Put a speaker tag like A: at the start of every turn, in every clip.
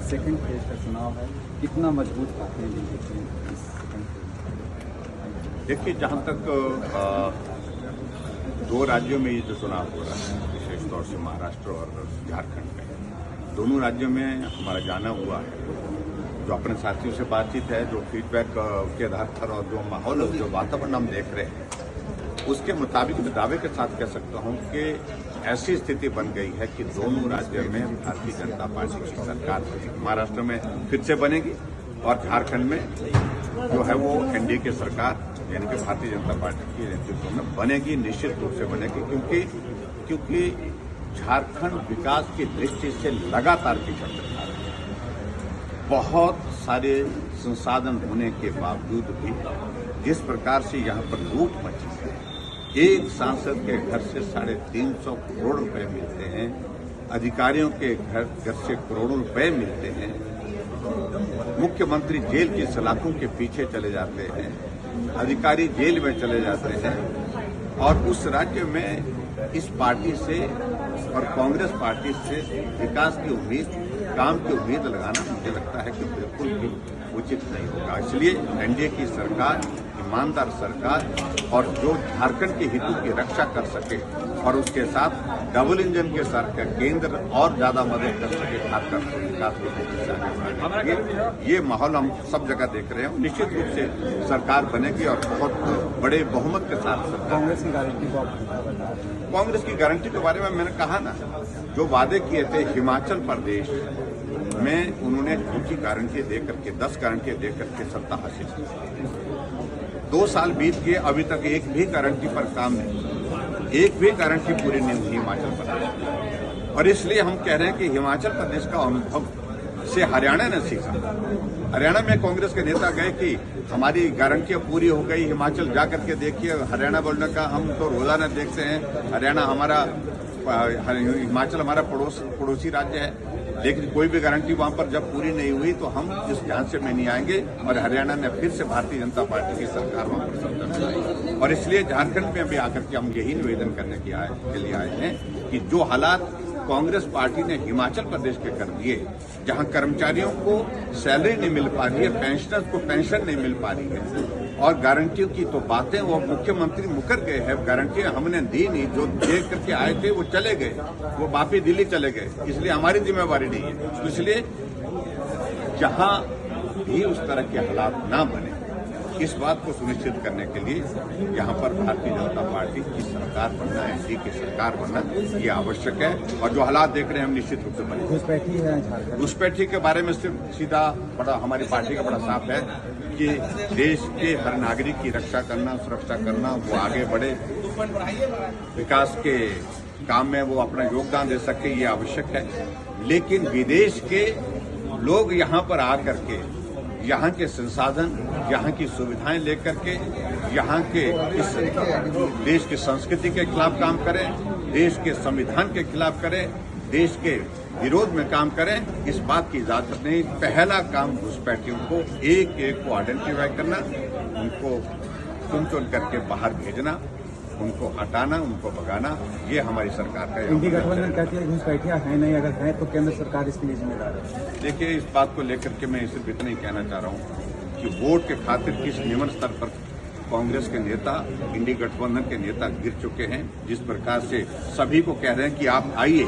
A: Second phase का चुनाव है, कितना मजबूत पाते हैं बीजेपी इस सेकंड फेज?
B: देखिए, जहां तक दो राज्यों में ये जो चुनाव हो रहा है, विशेष तौर से महाराष्ट्र और झारखंड में, दोनों राज्यों में हमारा जाना हुआ है। जो अपने साथियों से बातचीत है, जो फीडबैक के आधार पर और जो माहौल, जो वातावरण हम देख रहे हैं, उसके मुताबिक मैं दावे के साथ कह सकता हूं कि ऐसी स्थिति बन गई है कि दोनों राज्यों में भारतीय जनता पार्टी की सरकार बनेगी। महाराष्ट्र में फिर से बनेगी और झारखंड में जो है वो एनडीए की सरकार यानी कि भारतीय जनता पार्टी के नेतृत्व में बनेगी, निश्चित रूप से बनेगी, क्योंकि झारखंड विकास की दृष्टि से लगातार पिछड़ रहा है। बहुत सारे संसाधन होने के बावजूद भी जिस प्रकार से यहाँ पर लूट मची है, एक सांसद के घर से 350 करोड़ रुपए मिलते हैं, अधिकारियों के घर से करोड़ों रुपए मिलते हैं, मुख्यमंत्री जेल की सलाखों के पीछे चले जाते हैं, अधिकारी जेल में चले जाते हैं, और उस राज्य में इस पार्टी से और कांग्रेस पार्टी से विकास की उम्मीद, काम की उम्मीद लगाना मुझे लगता है कि बिल्कुल भी उचित नहीं होगा। इसलिए एनडीए की सरकार, ईमानदार सरकार, और जो झारखंड के हितों की रक्षा कर सके और उसके साथ डबल इंजन के सरकार केंद्र और ज्यादा मदद कर सके खासकर विकास की दृष्टि से आगे बढ़ने, ये माहौल हम सब जगह देख रहे हैं। निश्चित रूप से सरकार बनेगी और बहुत बड़े बहुमत के साथ सरकार।
A: कांग्रेस की गारंटी को
B: कांग्रेस की गारंटी के बारे में मैंने कहा ना, जो वादे किए थे हिमाचल प्रदेश में, उन्होंने उनकी गारंटी दे करके 10 गारंटी दे करके सत्ता हासिल की। 2 साल बीत गए, अभी तक एक भी गारंटी पर काम नहीं, एक भी गारंटी पूरी नहीं हुई हिमाचल प्रदेश। और इसलिए हम कह रहे हैं कि हिमाचल प्रदेश का अनुभव से हरियाणा ने सीखा। हरियाणा में कांग्रेस के नेता गए कि हमारी गारंटियां पूरी हो गई, हिमाचल जा करके देखिए। हरियाणा बोलने का, हम तो रोजाना देखते हैं हरियाणा हमारा, हिमाचल हमारा पड़ोसी राज्य है, लेकिन कोई भी गारंटी वहां पर जब पूरी नहीं हुई तो हम इस झांसे में नहीं आएंगे। और हरियाणा ने फिर से भारतीय जनता पार्टी की सरकार वहां पर सत्ता में आई, और इसलिए झारखंड में अभी आकर के हम यही निवेदन करने के लिए आए हैं कि जो हालात कांग्रेस पार्टी ने हिमाचल प्रदेश के कर दिए, जहां कर्मचारियों को सैलरी नहीं मिल पा रही है, पेंशनर्स को पेंशन नहीं मिल पा रही है, और गारंटियों की तो बातें, वो मुख्यमंत्री मुकर गए हैं, गारंटियां हमने दी नहीं, जो दे करके आए थे वो चले गए, वो वापिस दिल्ली चले गए, इसलिए हमारी जिम्मेवारी नहीं है। तो इसलिए जहां भी उस तरह के हालात ना बने, इस बात को सुनिश्चित करने के लिए यहाँ पर भारतीय जनता पार्टी की सरकार बनना, एनडीए की सरकार बनना ये आवश्यक है। और जो हालात देख रहे हैं हम निश्चित रूप से बने।
A: घुसपैठी है झारखंड,
B: घुसपैठी के बारे में सिर्फ सीधा बड़ा हमारी पार्टी का बड़ा साफ है कि देश के हर नागरिक की रक्षा करना, सुरक्षा करना, वो आगे बढ़े, विकास के काम में वो अपना योगदान दे सके, ये आवश्यक है। लेकिन विदेश के लोग यहाँ पर आकर के यहाँ के संसाधन, यहाँ की सुविधाएं लेकर के यहाँ के इस देश की संस्कृति के खिलाफ काम करें, देश के संविधान के खिलाफ करें, देश के विरोध में काम करें, इस बात की इजाजत नहीं। पहला काम घुसपैठियों को एक एक को आइडेंटिफाई करना, उनको चुन करके बाहर भेजना, उनको हटाना, उनको भगाना, ये हमारी सरकार का।
A: इंडी गठबंधन कहती है घुसपैठियां हैं नहीं, अगर हैं तो केंद्र सरकार इसके लिए जिम्मेदार है।
B: देखिए, इस बात को लेकर के मैं सिर्फ इतना ही कहना चाह रहा हूँ कि वोट के खातिर किस निम्न स्तर पर कांग्रेस के नेता, इंडी गठबंधन के नेता गिर चुके हैं। जिस प्रकार से सभी को कह रहे हैं कि आप आइए,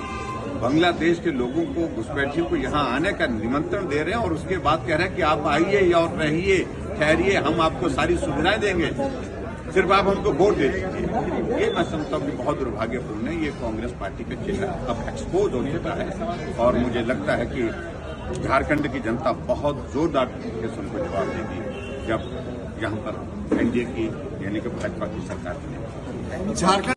B: बांग्लादेश के लोगों को, घुसपैठियों को यहाँ आने का निमंत्रण दे रहे हैं, और उसके बाद कह रहे हैं कि आप आइए और रहिए, ठहरिए, हम आपको सारी सुविधाएं देंगे, सिर्फ आप हमको वोट दे दीजिए। ये मैं समझता हूँ कि बहुत दुर्भाग्यपूर्ण है। ये कांग्रेस पार्टी का चेहरा अब एक्सपोज हो चुका है, और मुझे लगता है कि झारखंड की जनता बहुत जोरदार तरीके से उनको जवाब देगी जब यहाँ पर एनडीए की यानी कि भाजपा की सरकार बनेगी।
C: झारखंड